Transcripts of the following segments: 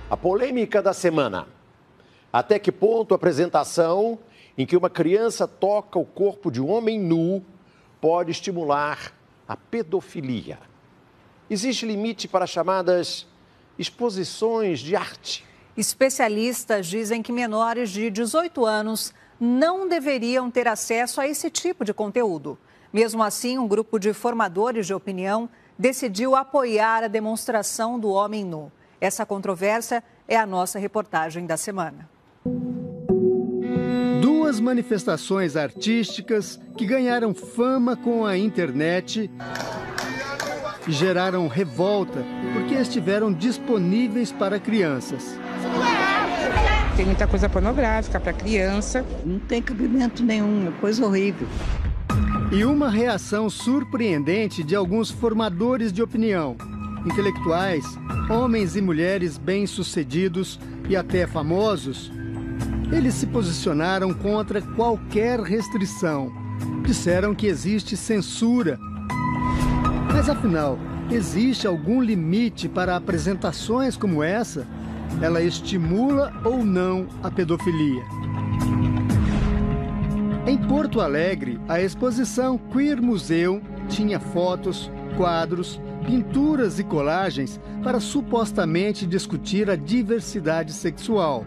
A polêmica da semana. Até que ponto a apresentação em que uma criança toca o corpo de um homem nu pode estimular a pedofilia? Existe limite para as chamadas exposições de arte? Especialistas dizem que menores de 18 anos não deveriam ter acesso a esse tipo de conteúdo. Mesmo assim, um grupo de formadores de opinião decidiu apoiar a demonstração do homem nu. Essa controvérsia é a nossa reportagem da semana. Duas manifestações artísticas que ganharam fama com a internet e geraram revolta porque estiveram disponíveis para crianças. Tem muita coisa pornográfica para criança. Não tem cabimento nenhum, é coisa horrível. E uma reação surpreendente de alguns formadores de opinião, intelectuais, homens e mulheres bem-sucedidos e até famosos. Eles se posicionaram contra qualquer restrição. Disseram que existe censura. Mas afinal, existe algum limite para apresentações como essa? Ela estimula ou não a pedofilia? Em Porto Alegre, a exposição Queer Museum tinha fotos, quadros, pinturas e colagens para supostamente discutir a diversidade sexual.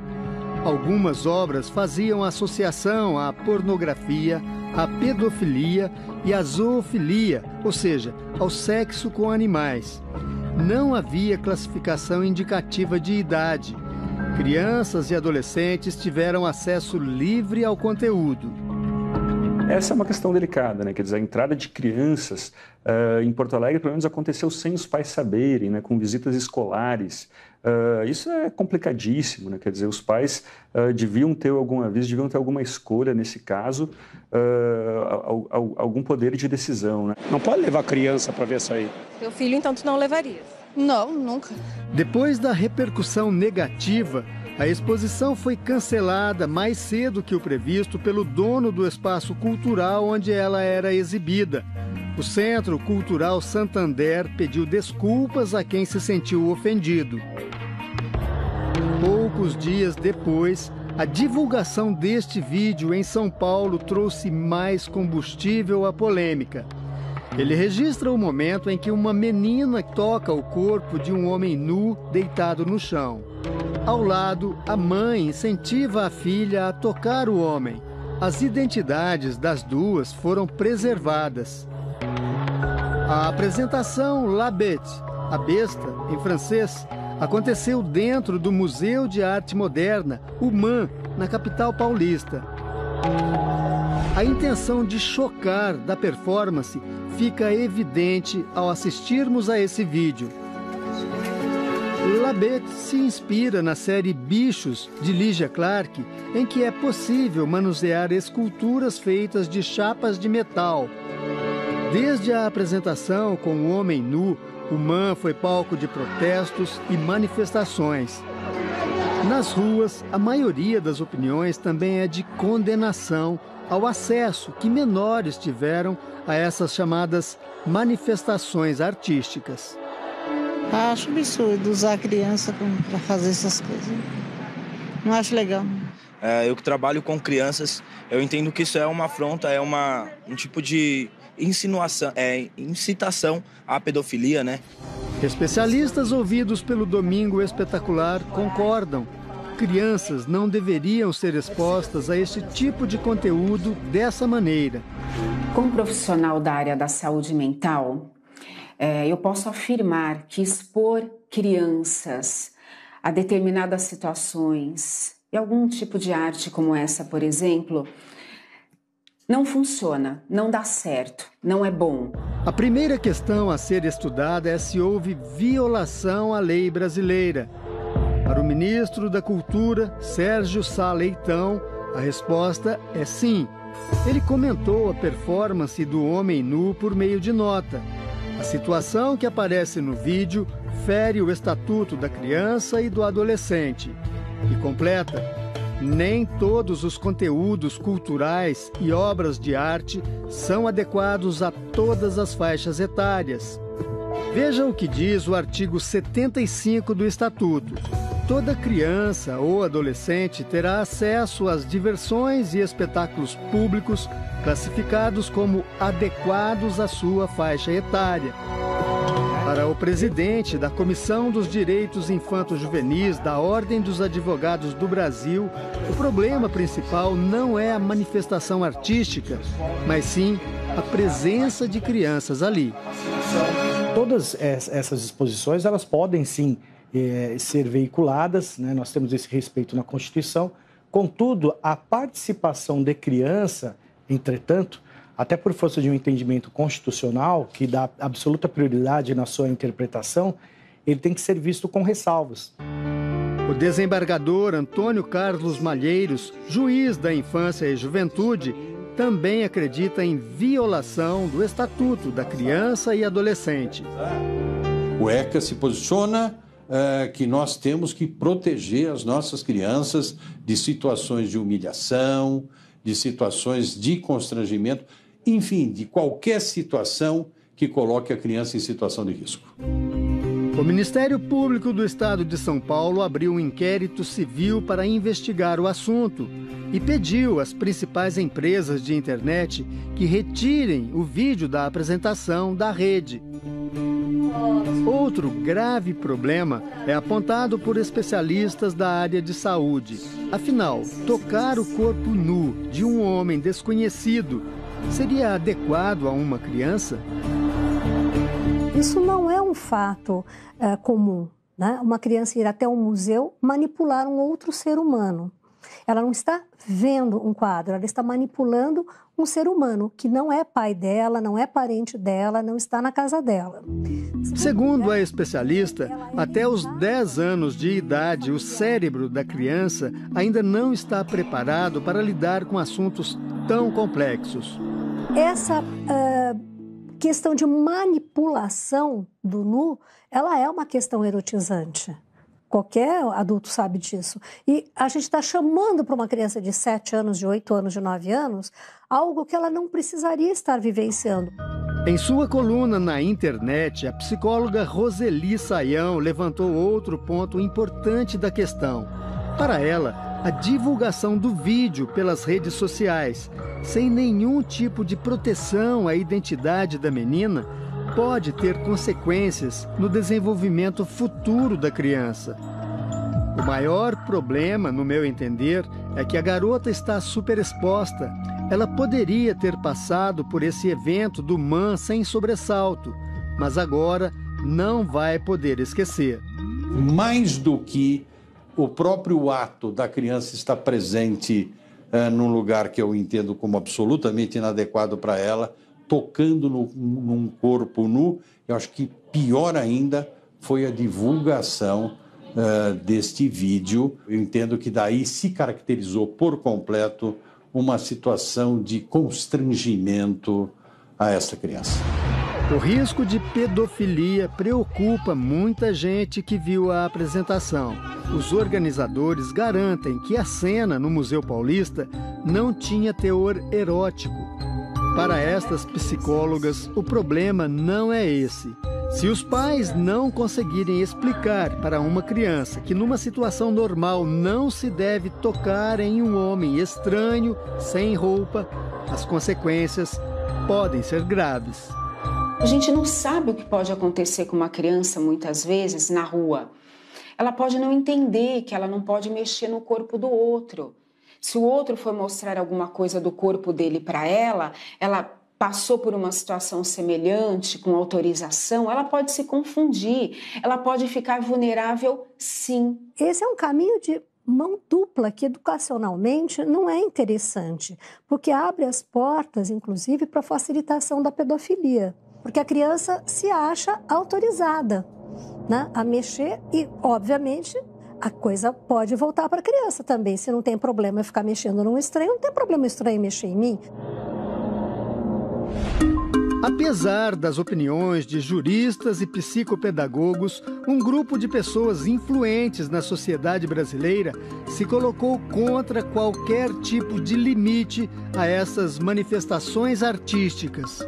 Algumas obras faziam associação à pornografia, à pedofilia e à zoofilia, ou seja, ao sexo com animais. Não havia classificação indicativa de idade. Crianças e adolescentes tiveram acesso livre ao conteúdo. Essa é uma questão delicada, né? Quer dizer, a entrada de crianças em Porto Alegre, pelo menos, aconteceu sem os pais saberem, né? Com visitas escolares. Isso é complicadíssimo, né? Quer dizer, os pais deviam ter algum aviso, deviam ter alguma escolha nesse caso, algum poder de decisão, né? Não pode levar criança para ver isso aí. Seu filho, então, tu não levaria? Não, nunca. Depois da repercussão negativa, a exposição foi cancelada mais cedo que o previsto pelo dono do espaço cultural onde ela era exibida. O Centro Cultural Santander pediu desculpas a quem se sentiu ofendido. Poucos dias depois, a divulgação deste vídeo em São Paulo trouxe mais combustível à polêmica. Ele registra o momento em que uma menina toca o corpo de um homem nu deitado no chão. Ao lado, a mãe incentiva a filha a tocar o homem. As identidades das duas foram preservadas. A apresentação La Bête, a besta, em francês, aconteceu dentro do Museu de Arte Moderna, o MAM, na capital paulista. A intenção de chocar da performance fica evidente ao assistirmos a esse vídeo. La Bête se inspira na série Bichos, de Lygia Clark, em que é possível manusear esculturas feitas de chapas de metal. Desde a apresentação com o homem nu, o MAM foi palco de protestos e manifestações. Nas ruas, a maioria das opiniões também é de condenação ao acesso que menores tiveram a essas chamadas manifestações artísticas. Acho absurdo usar a criança para fazer essas coisas. Não acho legal. Eu que trabalho com crianças, eu entendo que isso é uma afronta, é um tipo de insinuação, incitação à pedofilia, né? Especialistas ouvidos pelo Domingo Espetacular concordam. Crianças não deveriam ser expostas a este tipo de conteúdo dessa maneira. Como profissional da área da saúde mental, eu posso afirmar que expor crianças a determinadas situações e algum tipo de arte como essa, por exemplo, não funciona, não dá certo, não é bom. A primeira questão a ser estudada é se houve violação à lei brasileira. Para o ministro da Cultura, Sérgio Sá Leitão, a resposta é sim. Ele comentou a performance do homem nu por meio de nota. A situação que aparece no vídeo fere o Estatuto da Criança e do Adolescente. E completa: nem todos os conteúdos culturais e obras de arte são adequados a todas as faixas etárias. Veja o que diz o artigo 75 do Estatuto. toda criança ou adolescente terá acesso às diversões e espetáculos públicos classificados como adequados à sua faixa etária. Para o presidente da Comissão dos Direitos Infanto-Juvenis da Ordem dos Advogados do Brasil, o problema principal não é a manifestação artística, mas sim a presença de crianças ali. Todas essas exposições, elas podem sim ser veiculadas, né? Nós temos esse respeito na Constituição. Contudo, a participação de criança, entretanto, até por força de um entendimento constitucional que dá absoluta prioridade na sua interpretação, ele tem que ser visto com ressalvas. O desembargador Antônio Carlos Malheiros, juiz da Infância e Juventude, também acredita em violação do Estatuto da Criança e Adolescente. O ECA se posiciona que nós temos que proteger as nossas crianças de situações de humilhação, de situações de constrangimento, enfim, de qualquer situação que coloque a criança em situação de risco. O Ministério Público do Estado de São Paulo abriu um inquérito civil para investigar o assunto e pediu às principais empresas de internet que retirem o vídeo da apresentação da rede. Outro grave problema é apontado por especialistas da área de saúde. Afinal, tocar o corpo nu de um homem desconhecido seria adequado a uma criança? Isso não é um fato comum, né? Uma criança ir até um museu manipular um outro ser humano. Ela não está vendo um quadro, ela está manipulando um ser humano que não é pai dela, não é parente dela, não está na casa dela. Segundo a especialista, até os 10 anos de idade, o cérebro da criança ainda não está preparado para lidar com assuntos tão complexos. Essa questão de manipulação do nu, ela é uma questão erotizante. Qualquer adulto sabe disso. E a gente está chamando para uma criança de 7 anos, de 8 anos, de 9 anos, algo que ela não precisaria estar vivenciando. Em sua coluna na internet, a psicóloga Roseli Saião levantou outro ponto importante da questão. Para ela, a divulgação do vídeo pelas redes sociais, sem nenhum tipo de proteção à identidade da menina, pode ter consequências no desenvolvimento futuro da criança. O maior problema, no meu entender, é que a garota está superexposta. Ela poderia ter passado por esse evento do MAN sem sobressalto, mas agora não vai poder esquecer. Mais do que o próprio ato da criança estar presente num lugar que eu entendo como absolutamente inadequado para ela, tocando num corpo nu, eu acho que pior ainda foi a divulgação deste vídeo. Eu entendo que daí se caracterizou por completo uma situação de constrangimento a essa criança. O risco de pedofilia preocupa muita gente que viu a apresentação. Os organizadores garantem que a cena no Museu Paulista não tinha teor erótico. Para estas psicólogas, o problema não é esse. Se os pais não conseguirem explicar para uma criança que numa situação normal não se deve tocar em um homem estranho, sem roupa, as consequências podem ser graves. A gente não sabe o que pode acontecer com uma criança, muitas vezes, na rua. Ela pode não entender que ela não pode mexer no corpo do outro. Se o outro for mostrar alguma coisa do corpo dele para ela passou por uma situação semelhante, com autorização, ela pode se confundir, ela pode ficar vulnerável, sim. Esse é um caminho de mão dupla que educacionalmente não é interessante, porque abre as portas, inclusive, para a facilitação da pedofilia. Porque a criança se acha autorizada, né, a mexer e, obviamente, a coisa pode voltar para a criança também. Se não tem problema eu ficar mexendo num estranho, não tem problema o estranho mexer em mim. Apesar das opiniões de juristas e psicopedagogos, um grupo de pessoas influentes na sociedade brasileira se colocou contra qualquer tipo de limite a essas manifestações artísticas.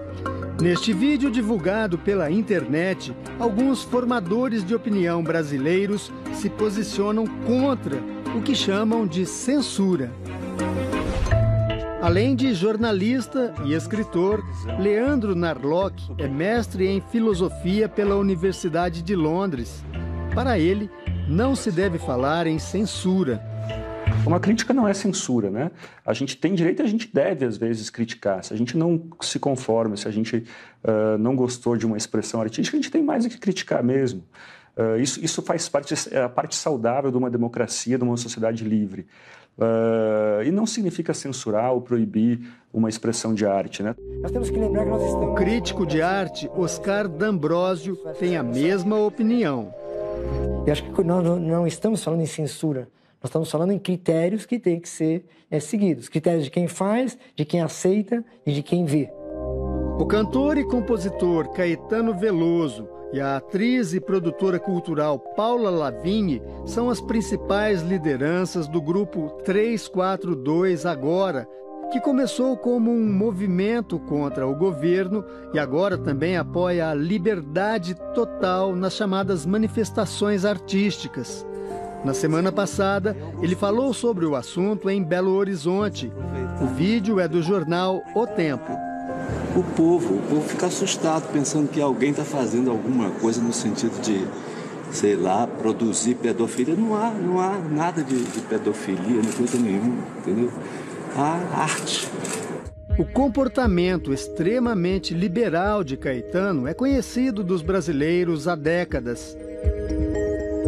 Neste vídeo divulgado pela internet, alguns formadores de opinião brasileiros se posicionam contra o que chamam de censura. Além de jornalista e escritor, Leandro Narlock é mestre em filosofia pela Universidade de Londres. Para ele, não se deve falar em censura. Uma crítica não é censura, né? A gente tem direito e a gente deve, às vezes, criticar. Se a gente não se conforma, se a gente não gostou de uma expressão artística, a gente tem mais do que criticar mesmo. Isso faz parte, é a parte saudável de uma democracia, de uma sociedade livre. E não significa censurar ou proibir uma expressão de arte, né? Nós temos que lembrar que nós estamos... O crítico de arte, Oscar D'Ambrosio, tem a mesma opinião. Eu acho que nós não estamos falando em censura, nós estamos falando em critérios que têm que ser seguidos. Critérios de quem faz, de quem aceita e de quem vê. O cantor e compositor Caetano Veloso e a atriz e produtora cultural Paula Lavigne são as principais lideranças do grupo 342 Agora, que começou como um movimento contra o governo e agora também apoia a liberdade total nas chamadas manifestações artísticas. Na semana passada, ele falou sobre o assunto em Belo Horizonte. O vídeo é do jornal O Tempo. O povo fica assustado pensando que alguém está fazendo alguma coisa no sentido de, sei lá, produzir pedofilia. Não há nada de pedofilia, nem coisa nenhuma, entendeu? Há arte. O comportamento extremamente liberal de Caetano é conhecido dos brasileiros há décadas.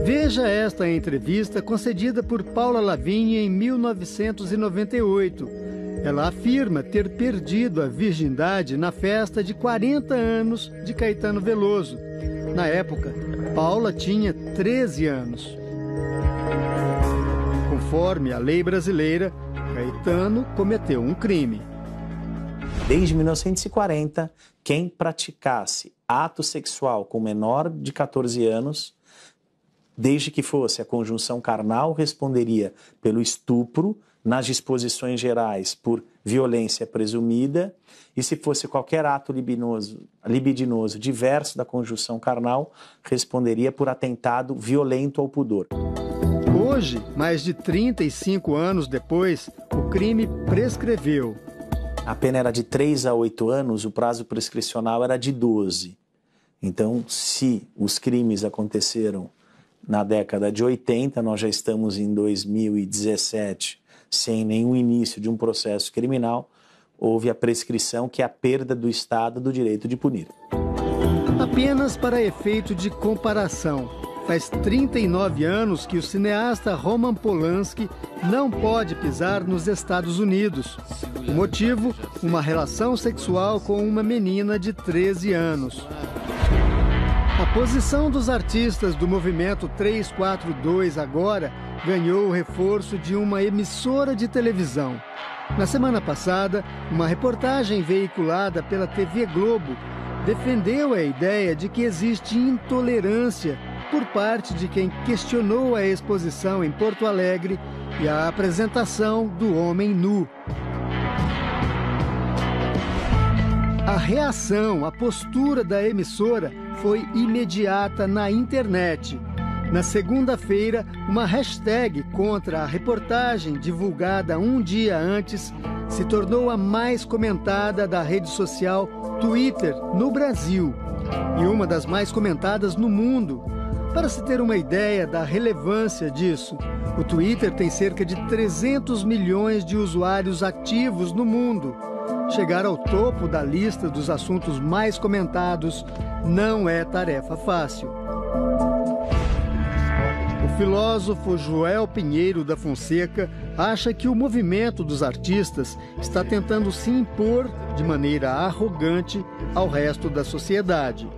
Veja esta entrevista concedida por Paula Lavigne em 1998. Ela afirma ter perdido a virgindade na festa de 40 anos de Caetano Veloso. Na época, Paula tinha 13 anos. Conforme a lei brasileira, Caetano cometeu um crime. Desde 1940, quem praticasse ato sexual com menor de 14 anos, desde que fosse a conjunção carnal, responderia pelo estupro, nas disposições gerais por violência presumida, e se fosse qualquer ato libidinoso diverso da conjunção carnal, responderia por atentado violento ao pudor. Hoje, mais de 35 anos depois, o crime prescreveu. A pena era de 3 a 8 anos, o prazo prescricional era de 12. Então, se os crimes aconteceram na década de 80, nós já estamos em 2017, sem nenhum início de um processo criminal, houve a prescrição, que é a perda do Estado do direito de punir. Apenas para efeito de comparação, faz 39 anos que o cineasta Roman Polanski não pode pisar nos Estados Unidos. O motivo, uma relação sexual com uma menina de 13 anos. A posição dos artistas do movimento 342 Agora ganhou o reforço de uma emissora de televisão. Na semana passada, uma reportagem veiculada pela TV Globo defendeu a ideia de que existe intolerância por parte de quem questionou a exposição em Porto Alegre e a apresentação do homem nu. A reação, a postura da emissora foi imediata na internet. Na segunda-feira, uma hashtag contra a reportagem divulgada um dia antes se tornou a mais comentada da rede social Twitter no Brasil e uma das mais comentadas no mundo. Para se ter uma ideia da relevância disso, o Twitter tem cerca de 300 milhões de usuários ativos no mundo. Chegar ao topo da lista dos assuntos mais comentados não é tarefa fácil. O filósofo Joel Pinheiro da Fonseca acha que o movimento dos artistas está tentando se impor de maneira arrogante ao resto da sociedade.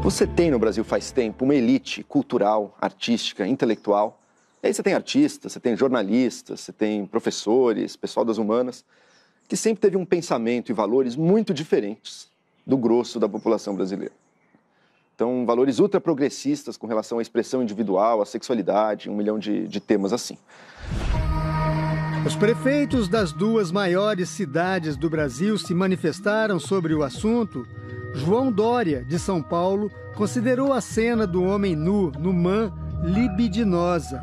Você tem no Brasil faz tempo uma elite cultural, artística, intelectual. E aí você tem artistas, você tem jornalistas, você tem professores, pessoal das humanas, que sempre teve um pensamento e valores muito diferentes do grosso da população brasileira. Então, valores ultraprogressistas com relação à expressão individual, à sexualidade, 1 milhão de temas assim. Os prefeitos das 2 maiores cidades do Brasil se manifestaram sobre o assunto. João Dória, de São Paulo, considerou a cena do homem nu no MAN libidinosa.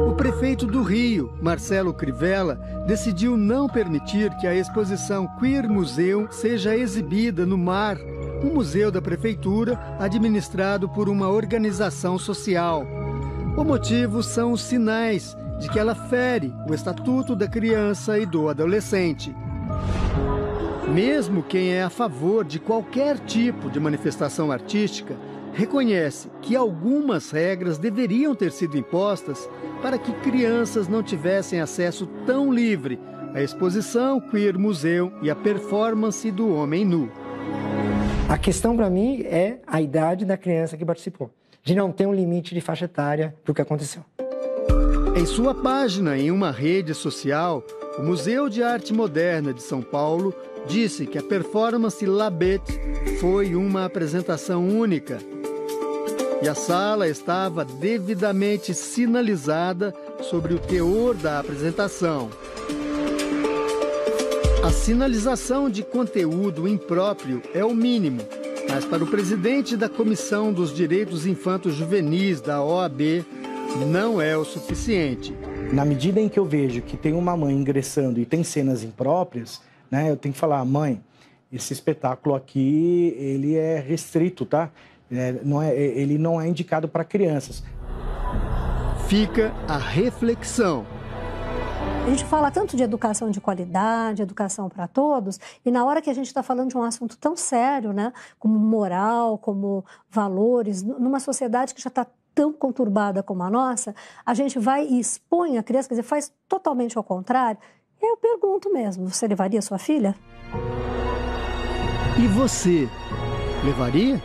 O prefeito do Rio, Marcelo Crivella, decidiu não permitir que a exposição Queer Museum seja exibida no MAR, um museu da prefeitura administrado por uma organização social. O motivo são os sinais de que ela fere o Estatuto da Criança e do Adolescente. Mesmo quem é a favor de qualquer tipo de manifestação artística reconhece que algumas regras deveriam ter sido impostas para que crianças não tivessem acesso tão livre à exposição Queer Museum e à performance do homem nu. A questão para mim é a idade da criança que participou. De não ter um limite de faixa etária para o que aconteceu. Em sua página em uma rede social, o Museu de Arte Moderna de São Paulo disse que a performance Labet foi uma apresentação única e a sala estava devidamente sinalizada sobre o teor da apresentação. A sinalização de conteúdo impróprio é o mínimo, mas para o presidente da Comissão dos Direitos Infanto-Juvenis da OAB, não é o suficiente. Na medida em que eu vejo que tem uma mãe ingressando e tem cenas impróprias, né, eu tenho que falar, mãe, esse espetáculo aqui, ele é restrito, tá? Ele não é indicado para crianças. Fica a reflexão. A gente fala tanto de educação de qualidade, educação para todos, e na hora que a gente está falando de um assunto tão sério, né, como moral, como valores, numa sociedade que já está tão conturbada como a nossa, a gente vai e expõe a criança, quer dizer, faz totalmente ao contrário. Eu pergunto mesmo, você levaria sua filha? E você, levaria?